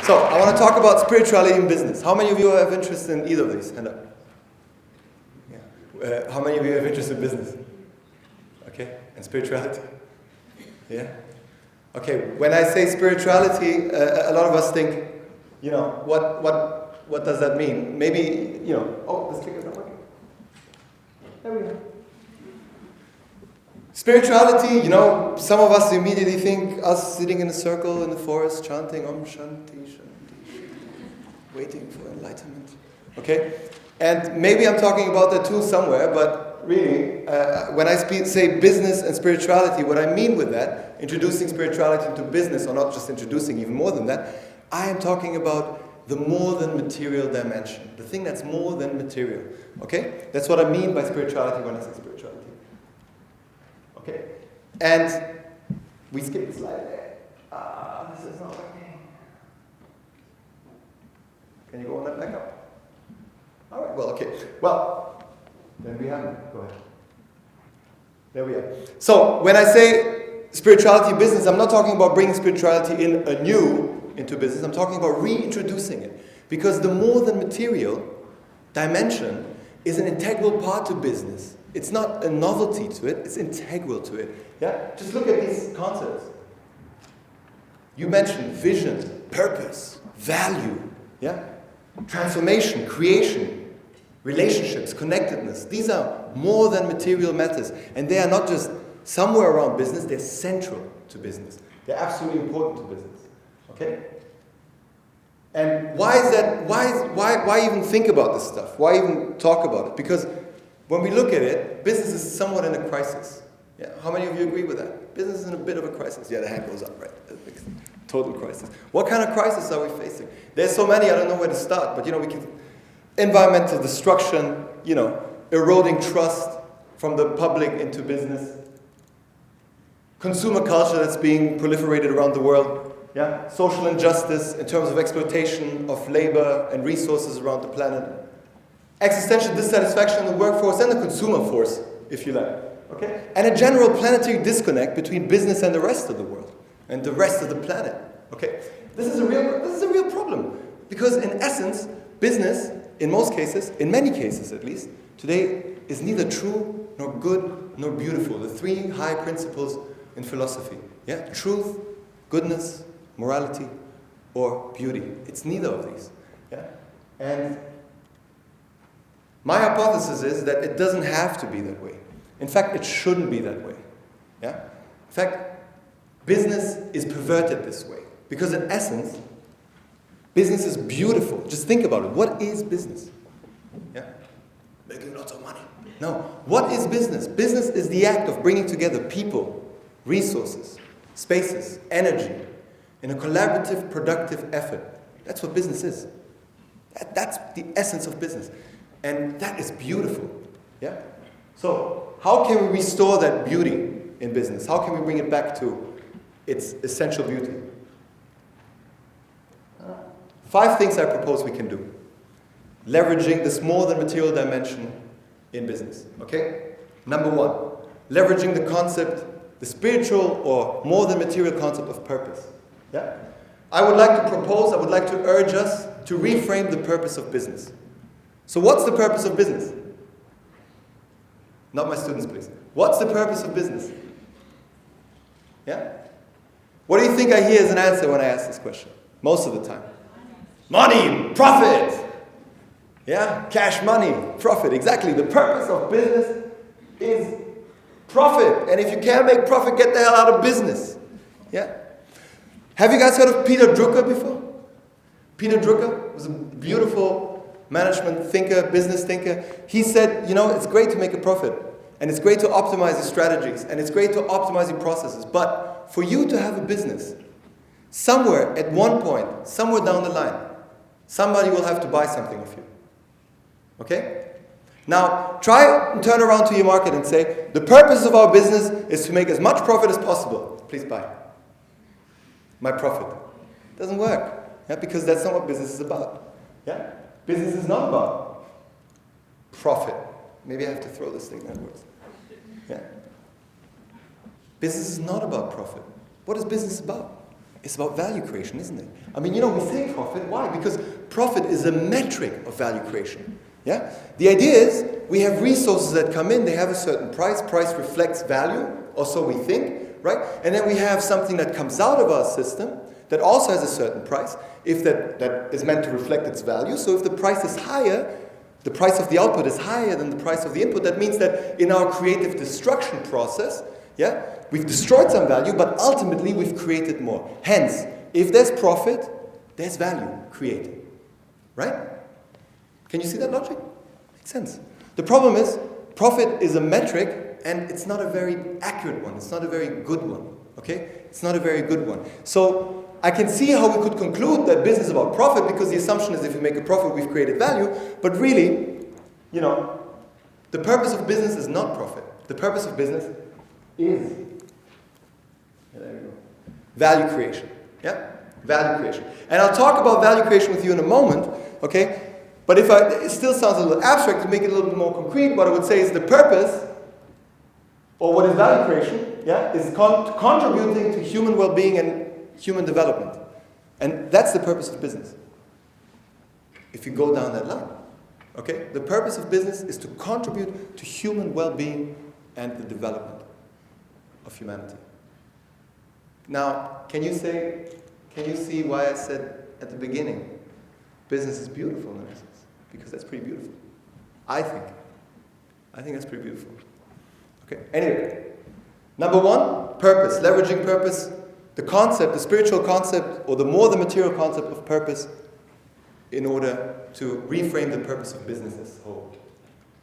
So, I want to talk about spirituality in business. How many of you have interest in either of these? Hand up. Yeah. How many of you have interest in business? Okay. And spirituality? Yeah. Okay. When I say spirituality, a lot of us think, what does that mean? Maybe, oh, this clicker's not working. There we go. Spirituality, some of us immediately think us sitting in a circle in the forest chanting Om Shanti Shanti, waiting for enlightenment. Okay? And maybe I'm talking about that too somewhere, but really, when I say business and spirituality, what I mean with that, introducing spirituality into business, or not just introducing, even more than that, I am talking about the more than material dimension, the thing that's more than material. Okay? That's what I mean by spirituality when I say spirituality. Okay? And we skipped the slide there. This is not working. Can you go on that back up? All right, well, okay. Well, then we have it. Go ahead. There we are. So, when I say spirituality business, I'm not talking about bringing spirituality in anew into business. I'm talking about reintroducing it. Because the more than material dimension is an integral part to business. It's not a novelty to it, it's integral to it. Yeah? Just look at these concepts. You mentioned vision, purpose, value, yeah? Transformation, creation, relationships, connectedness. These are more than material matters. And they are not just somewhere around business, they're central to business. They're absolutely important to business. Okay? And why is that? Why even think about this stuff? Why even talk about it? Because when we look at it, business is somewhat in a crisis. Yeah? How many of you agree with that? Business is in a bit of a crisis. Yeah, the hand goes up, right? Total crisis. What kind of crisis are we facing? There's so many, I don't know where to start, but we can environmental destruction, eroding trust from the public into business. Consumer culture that's being proliferated around the world. Yeah? Social injustice in terms of exploitation of labor and resources around the planet. Existential dissatisfaction in the workforce and the consumer force, if you like. Okay? And a general planetary disconnect between business and the rest of the world and the rest of the planet. Okay? This is a real problem. Because in essence, business, in most cases, in many cases at least, today is neither true nor good nor beautiful. The three high principles in philosophy. Yeah? Truth, goodness, morality, or beauty. It's neither of these. Yeah? And my hypothesis is that it doesn't have to be that way. In fact, it shouldn't be that way. Yeah? In fact, business is perverted this way. Because in essence, business is beautiful. Just think about it. What is business? Yeah? Making lots of money. No. What is business? Business is the act of bringing together people, resources, spaces, energy, in a collaborative, productive effort. That's what business is. That's the essence of business. And that is beautiful. Yeah? So, how can we restore that beauty in business? How can we bring it back to its essential beauty? 5 things I propose we can do. Leveraging this more than material dimension in business. Okay? Number 1, leveraging the concept, the spiritual or more than material concept of purpose. Yeah? I would like to urge us to reframe the purpose of business. So what's the purpose of business? Not my students, please. What's the purpose of business? Yeah? What do you think I hear as an answer when I ask this question? Most of the time. Money, profit. Yeah? Cash, money, profit. Exactly. The purpose of business is profit. And if you can't make profit, get the hell out of business. Yeah? Have you guys heard of Peter Drucker before? Peter Drucker was a beautiful management thinker, business thinker. He said, it's great to make a profit. And it's great to optimize your strategies. And it's great to optimize your processes. But for you to have a business, somewhere at one point, somewhere down the line, somebody will have to buy something of you. Okay? Now, try and turn around to your market and say, the purpose of our business is to make as much profit as possible. Please buy my profit. Doesn't work. Yeah? Because that's not what business is about. Yeah? Business is not about profit. Maybe I have to throw this thing outwards. Yeah? Business is not about profit. What is business about? It's about value creation, isn't it? I mean, we say profit. Why? Because profit is a metric of value creation. Yeah? The idea is we have resources that come in, they have a certain price. Price reflects value, or so we think, right? And then we have something that comes out of our system that also has a certain price, if that is meant to reflect its value. So if the price is higher, the price of the output is higher than the price of the input, that means that in our creative destruction process, yeah, we've destroyed some value, but ultimately we've created more. Hence, if there's profit, there's value created. Right? Can you see that logic? Makes sense. The problem is, profit is a metric, and it's not a very accurate one. It's not a very good one. Okay? It's not a very good one. So, I can see how we could conclude that business is about profit, because the assumption is if we make a profit, we've created value. But really, the purpose of business is not profit. The purpose of business is value creation. Yeah? Value creation. And I'll talk about value creation with you in a moment, okay? But it still sounds a little abstract. To make it a little bit more concrete, what I would say is the purpose, or what is value creation, yeah, is contributing to human well-being and human development. And that's the purpose of business. If you go down that line, okay? The purpose of business is to contribute to human well-being and the development of humanity. Now, can you see why I said at the beginning, business is beautiful in essence? Because that's pretty beautiful. I think that's pretty beautiful. Okay, anyway. Number one, purpose, leveraging purpose. The concept, the spiritual concept, or the more the material concept of purpose, in order to reframe the purpose of business as a whole.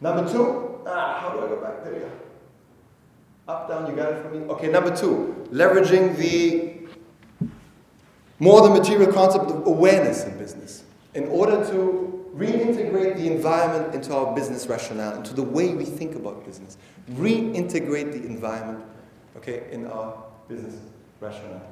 Number two, how do I go back? There you go. Up, down, you got it for me? Okay, number two, leveraging the more the material concept of awareness in business, in order to reintegrate the environment into our business rationale, into the way we think about business. Reintegrate the environment, okay, in our business rationale.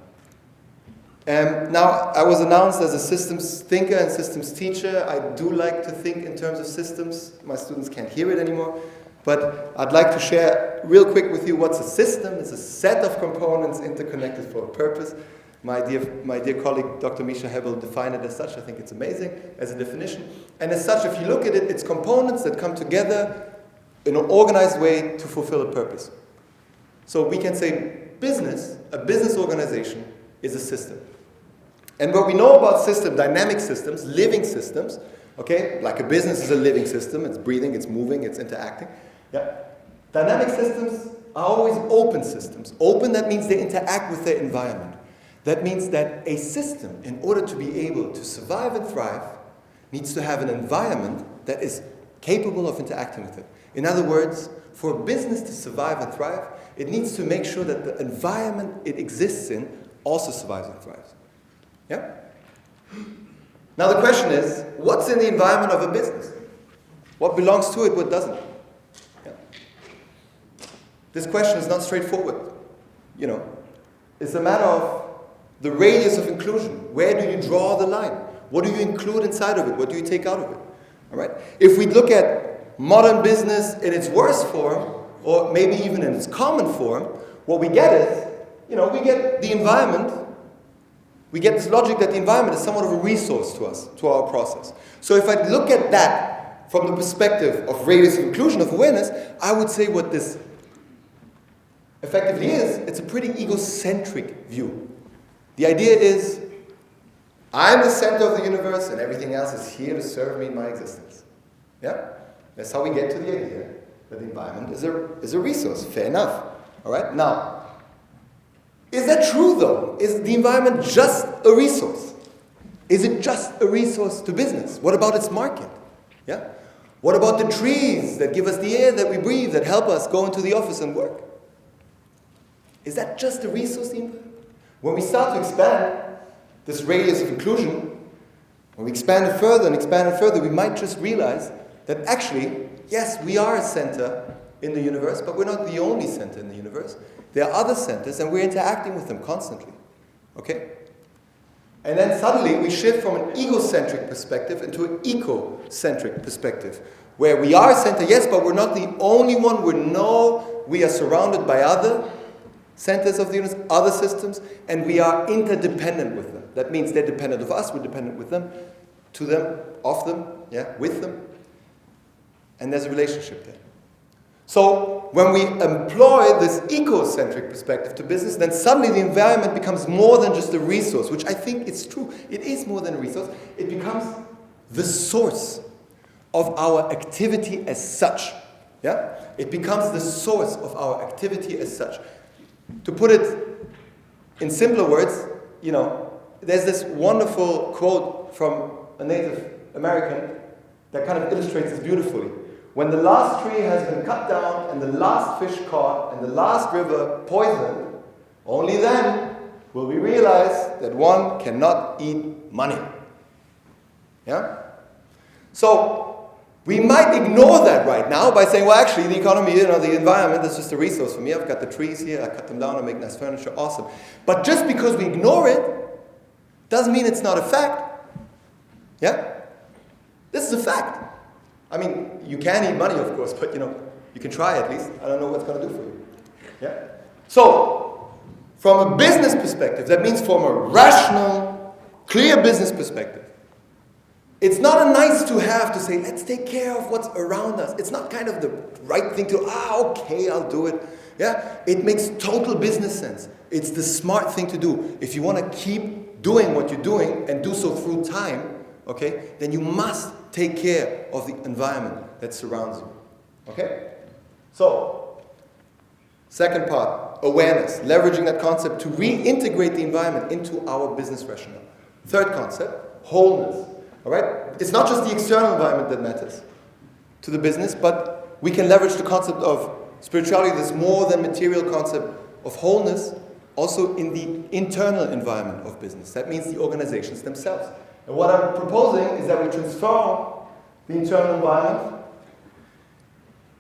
Now, I was announced as a systems thinker and systems teacher. I do like to think in terms of systems. My students can't hear it anymore. But I'd like to share real quick with you what's a system. It's a set of components interconnected for a purpose. My dear colleague, Dr. Misha Hebel, defined it as such. I think it's amazing as a definition. And as such, if you look at it, it's components that come together in an organized way to fulfill a purpose. So we can say a business organization is a system. And what we know about system, dynamic systems, living systems, okay, like a business is a living system, it's breathing, it's moving, it's interacting. Yeah. Dynamic systems are always open systems. Open, that means they interact with their environment. That means that a system, in order to be able to survive and thrive, needs to have an environment that is capable of interacting with it. In other words, for a business to survive and thrive, it needs to make sure that the environment it exists in also survives and thrives. Yeah? Now the question is, what's in the environment of a business? What belongs to it, what doesn't? Yeah. This question is not straightforward. It's a matter of the radius of inclusion. Where do you draw the line? What do you include inside of it? What do you take out of it? All right? If we look at modern business in its worst form, or maybe even in its common form, what we get is, we get the environment. We get this logic that the environment is somewhat of a resource to us, to our process. So if I look at that from the perspective of radius of inclusion, of awareness, I would say what this effectively is, it's a pretty egocentric view. The idea is, I'm the center of the universe and everything else is here to serve me in my existence. Yeah? That's how we get to the idea that the environment is a resource. Fair enough. All right? Now, is that true, though? Is the environment just a resource? Is it just a resource to business? What about its market? Yeah? What about the trees that give us the air that we breathe, that help us go into the office and work? Is that just a resource, the environment? When we start to expand this radius of inclusion, when we expand it further, we might just realize that actually, yes, we are a center in the universe, but we're not the only center in the universe. There are other centers, and we're interacting with them constantly. Okay? And then suddenly we shift from an egocentric perspective into an eco-centric perspective, where we are a center, yes, but we're not the only one. We are surrounded by other centers of the universe, other systems, and we are interdependent with them. That means they're dependent of us, we're dependent with them, to them, of them, yeah, with them. And there's a relationship there. So when we employ this ecocentric perspective to business, then suddenly the environment becomes more than just a resource, which I think is true. It is more than a resource. It becomes the source of our activity as such. Yeah? It becomes the source of our activity as such. To put it in simpler words, there's this wonderful quote from a Native American that kind of illustrates this beautifully. When the last tree has been cut down and the last fish caught and the last river poisoned, only then will we realize that one cannot eat money. Yeah? So we might ignore that right now by saying, well, actually, the economy, the environment is just a resource for me. I've got the trees here, I cut them down, I make nice furniture, awesome. But just because we ignore it doesn't mean it's not a fact. Yeah? This is a fact. I mean, you can eat money, of course, but you can try at least. I don't know what's going to do for you. Yeah? So, from a business perspective, that means from a rational, clear business perspective, it's not a nice to have to say, let's take care of what's around us. It's not kind of the right thing to, okay, I'll do it. Yeah? It makes total business sense. It's the smart thing to do. If you want to keep doing what you're doing and do so through time, okay, then you must take care of the environment that surrounds you. Okay? So, second part, awareness, leveraging that concept to reintegrate the environment into our business rationale. Third concept, wholeness. All right? It's not just the external environment that matters to the business, but we can leverage the concept of spirituality, this more than material concept of wholeness, also in the internal environment of business. That means the organizations themselves. And what I'm proposing is that we transform the internal environment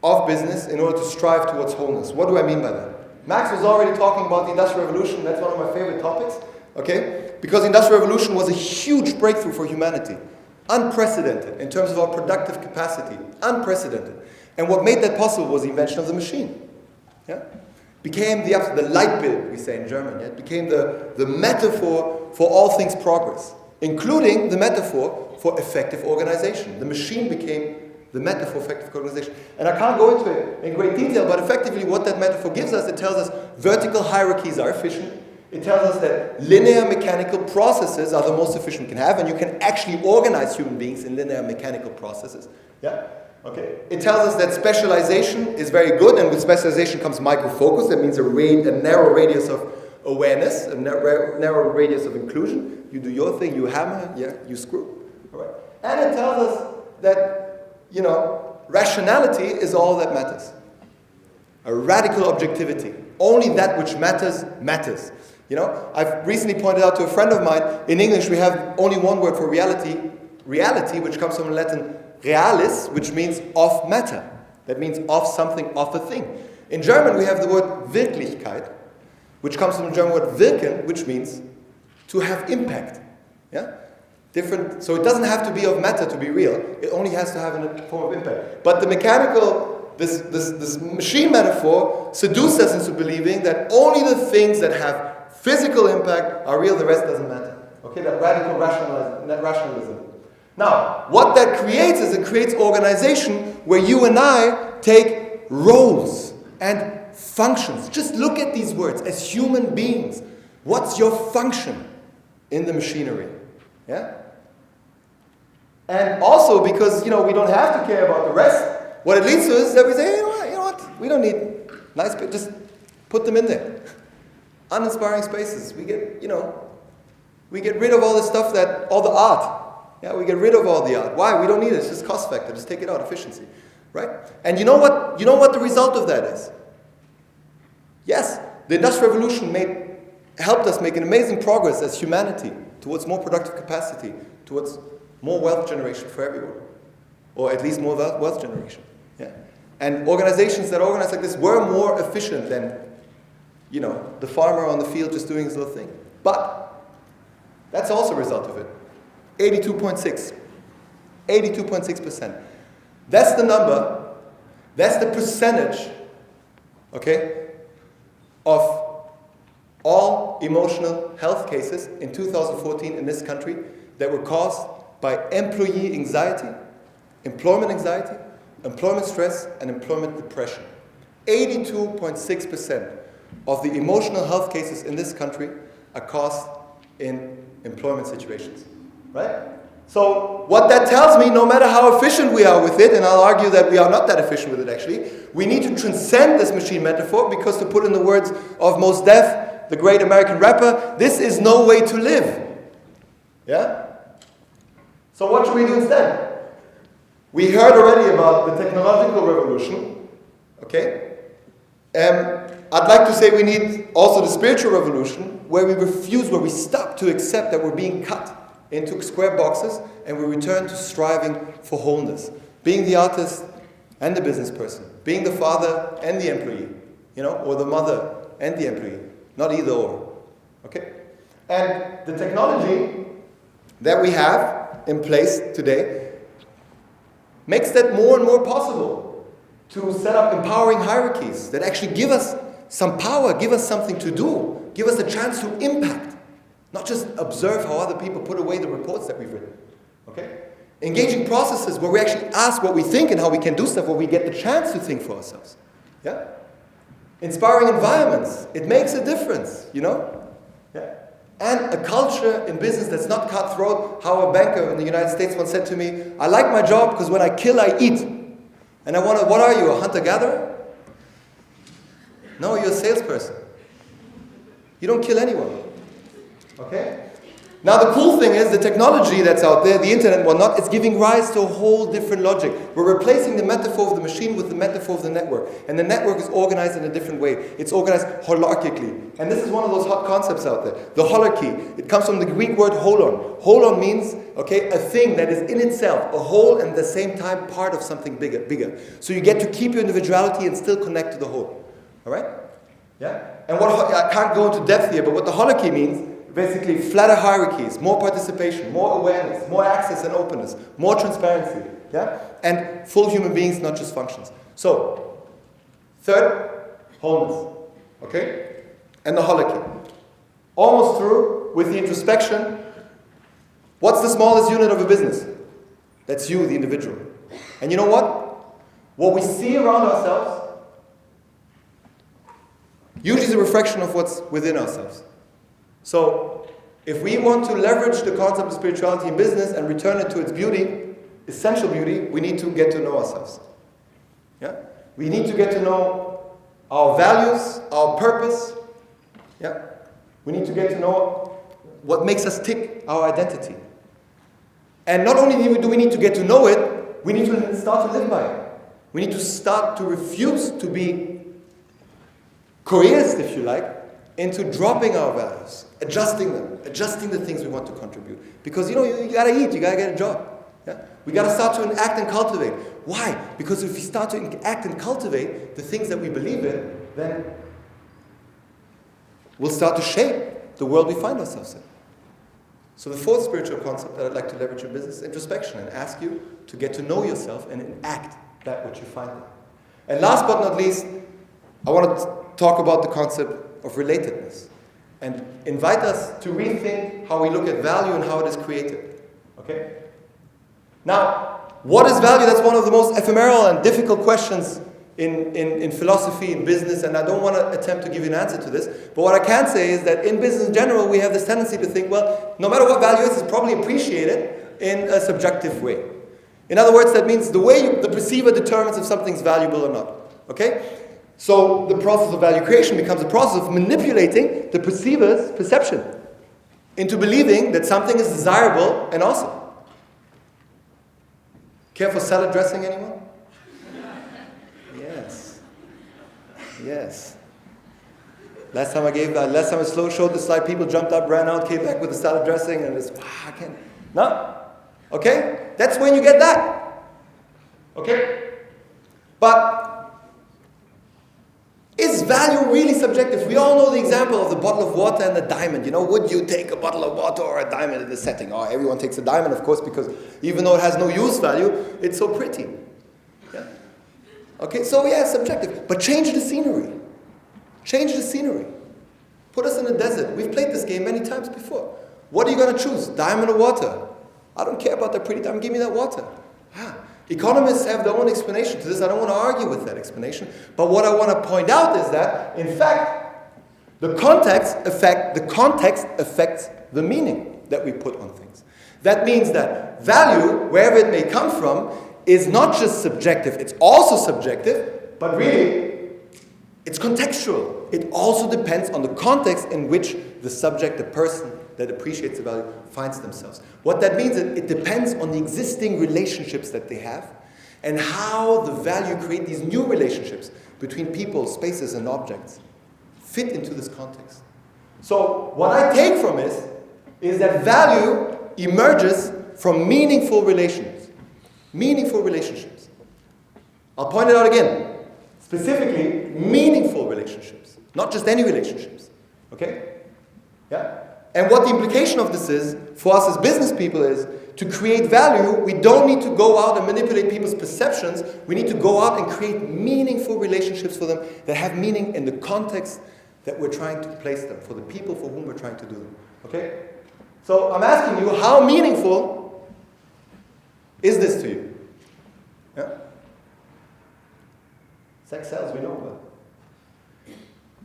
of business in order to strive towards wholeness. What do I mean by that? Max was already talking about the Industrial Revolution. That's one of my favorite topics. Okay? Because the Industrial Revolution was a huge breakthrough for humanity. Unprecedented in terms of our productive capacity. Unprecedented. And what made that possible was the invention of the machine. Yeah? Became the Leitbild, we say in German. Yeah? It became the metaphor for all things progress, including the metaphor for effective organization. The machine became the metaphor for effective organization. And I can't go into it in great detail, but effectively what that metaphor gives us, it tells us vertical hierarchies are efficient. It tells us that linear mechanical processes are the most efficient we can have, and you can actually organize human beings in linear mechanical processes. Yeah? Okay. It tells us that specialization is very good, and with specialization comes micro-focus. That means a narrow radius of awareness, a narrow radius of inclusion. You do your thing, you hammer, yeah, you screw. All right. And it tells us that, rationality is all that matters. A radical objectivity. Only that which matters, matters. I've recently pointed out to a friend of mine, in English we have only one word for reality, which comes from Latin realis, which means of matter. That means of something, of a thing. In German we have the word Wirklichkeit, which comes from the German word wirken, which means to have impact. Yeah? Different. So it doesn't have to be of matter to be real. It only has to have a form of impact. But the mechanical, this machine metaphor seduced us into believing that only the things that have physical impact are real, the rest doesn't matter. Okay, that radical rationalism. Now, what that creates is it creates organization where you and I take roles and functions. Just look at these words. As human beings, what's your function in the machinery? Yeah? And also because, we don't have to care about the rest, what it leads to is that we say, you know what? We don't need nice people, just put them in there. Uninspiring spaces. We get rid of all the stuff all the art. Yeah, we get rid of all the art. Why? We don't need it. It's just cost factor. Just take it out. Efficiency. Right? And you know what the result of that is? Yes, the Industrial Revolution helped us make an amazing progress as humanity towards more productive capacity, towards more wealth generation for everyone. Or at least more wealth generation. Yeah. And organizations that organize like this were more efficient than, the farmer on the field just doing his little thing. But that's also a result of it. 82.6%. That's the number, that's the percentage, okay, of all emotional health cases in 2014 in this country that were caused by employee anxiety, employment stress, and employment depression. 82.6% of the emotional health cases in this country are caused in employment situations, right? So what that tells me, no matter how efficient we are with it, and I'll argue that we are not that efficient with it actually, we need to transcend this machine metaphor, because to put in the words of Mos Def, the great American rapper, this is no way to live. Yeah? So what should we do instead? We heard already about the technological revolution, okay? I'd like to say we need also the spiritual revolution, where we refuse, where we stop to accept that we're being cut into square boxes, and we return to striving for wholeness. Being the artist and the business person. Being the father and the employee. Or the mother and the employee. Not either or. Okay? And the technology that we have in place today makes that more and more possible to set up empowering hierarchies that actually give us some power, give us something to do, give us a chance to impact. Not just observe how other people put away the reports that we've written. Okay? Engaging processes where we actually ask what we think and how we can do stuff, where we get the chance to think for ourselves. Yeah? Inspiring environments. It makes a difference, Yeah? And a culture in business that's not cutthroat. How a banker in the United States once said to me, I like my job because when I kill, I eat. And I wonder, what are you, a hunter-gatherer? No, you're a salesperson. You don't kill anyone. Okay? Now the cool thing is the technology that's out there, the internet and whatnot, it's giving rise to a whole different logic. We're replacing the metaphor of the machine with the metaphor of the network. And the network is organized in a different way. It's organized holarchically. And this is one of those hot concepts out there. The holarchy. It comes from the Greek word holon. Holon means, okay, a thing that is in itself, a whole and at the same time part of something bigger. So you get to keep your individuality and still connect to the whole. Alright? Yeah? And I can't go into depth here, but what the holarchy means, basically flatter hierarchies, more participation, more awareness, more access and openness, more transparency, yeah? And full human beings, not just functions. So, third, wholeness, okay? And the holarchy. Almost through with the introspection. What's the smallest unit of a business? That's you, the individual. And you know what? What we see around ourselves usually is a reflection of what's within ourselves. So, if we want to leverage the concept of spirituality in business and return it to its beauty, essential beauty, we need to get to know ourselves. Yeah? We need to get to know our values, our purpose. Yeah? We need to get to know what makes us tick, our identity. And not only do we need to get to know it, we need to start to live by it. We need to start to refuse to be coerced, if you like, into dropping our values, adjusting the things we want to contribute. Because you gotta eat, you gotta get a job. Yeah? We gotta start to act and cultivate. Why? Because if we start to act and cultivate the things that we believe in, then we'll start to shape the world we find ourselves in. So the fourth spiritual concept that I'd like to leverage in business is introspection, and ask you to get to know yourself and enact that which you find there. And last but not least, I want to talk about the concept of relatedness, and invite us to rethink how we look at value and how it is created. Okay? Now, what is value? That's one of the most ephemeral and difficult questions in philosophy, in business, and I don't want to attempt to give you an answer to this, but what I can say is that in business in general, we have this tendency to think, well, no matter what value is, it's probably appreciated in a subjective way. In other words, that means the way the perceiver determines if something's valuable or not. Okay? So the process of value creation becomes a process of manipulating the perceiver's perception into believing that something is desirable and awesome. Care for salad dressing, anyone? Yes. Last time I showed the slide, people jumped up, ran out, came back with the salad dressing, and it's, I can't. No? Okay? That's when you get that. Okay? But is value really subjective? We all know the example of the bottle of water and the diamond. Would you take a bottle of water or a diamond in this setting? Oh, everyone takes a diamond, of course, because even though it has no use value, it's so pretty. Yeah? Okay, so yeah, it's subjective. But change the scenery. Change the scenery. Put us in a desert. We've played this game many times before. What are you going to choose? Diamond or water? I don't care about that pretty diamond. Give me that water. Economists have their own explanation to this. I don't want to argue with that explanation. But what I want to point out is that, in fact, the context affects the meaning that we put on things. That means that value, wherever it may come from, is not just subjective. It's also subjective, but really, it's contextual. It also depends on the context in which the subject, the person that appreciates the value, finds themselves. What that means is it depends on the existing relationships that they have and how the value create these new relationships between people, spaces, and objects fit into this context. So what I take from this is that value emerges from meaningful relations. Meaningful relationships. I'll point it out again. Specifically, meaningful relationships. Not just any relationships. Okay? Yeah? And what the implication of this is, for us as business people, is to create value, we don't need to go out and manipulate people's perceptions. We need to go out and create meaningful relationships for them that have meaning in the context that we're trying to place them, for the people for whom we're trying to do them. Okay? So I'm asking you, how meaningful is this to you? Yeah? Sex sells, we know, but...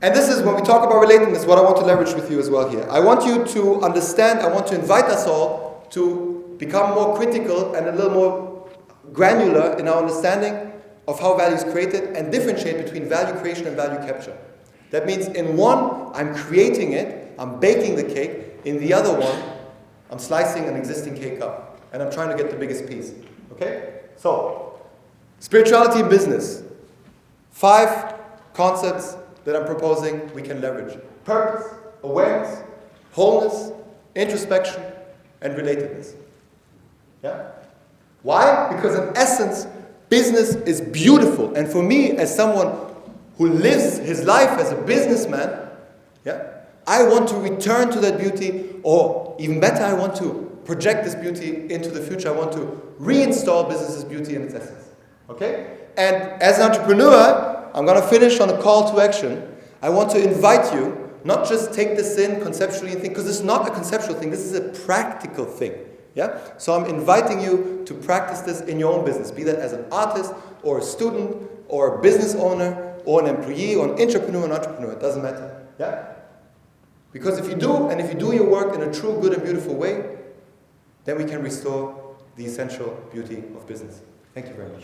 And this is, when we talk about relatedness, what I want to leverage with you as well here. I want you to understand, I want to invite us all to become more critical and a little more granular in our understanding of how value is created and differentiate between value creation and value capture. That means in one, I'm creating it, I'm baking the cake. In the other one, I'm slicing an existing cake up. And I'm trying to get the biggest piece. Okay? So, spirituality in business. 5 concepts that I'm proposing we can leverage. Purpose, awareness, wholeness, introspection, and relatedness. Yeah? Why? Because in essence, business is beautiful. And for me, as someone who lives his life as a businessman, yeah, I want to return to that beauty, or even better, I want to project this beauty into the future. I want to reinstall business's beauty in its essence. Okay? And as an entrepreneur, I'm going to finish on a call to action. I want to invite you, not just take this in conceptually and think, because it's not a conceptual thing, this is a practical thing. Yeah? So I'm inviting you to practice this in your own business, be that as an artist, or a student, or a business owner, or an employee, or an entrepreneur, it doesn't matter. Yeah? Because if you do, and if you do your work in a true, good, and beautiful way, then we can restore the essential beauty of business. Thank you very much.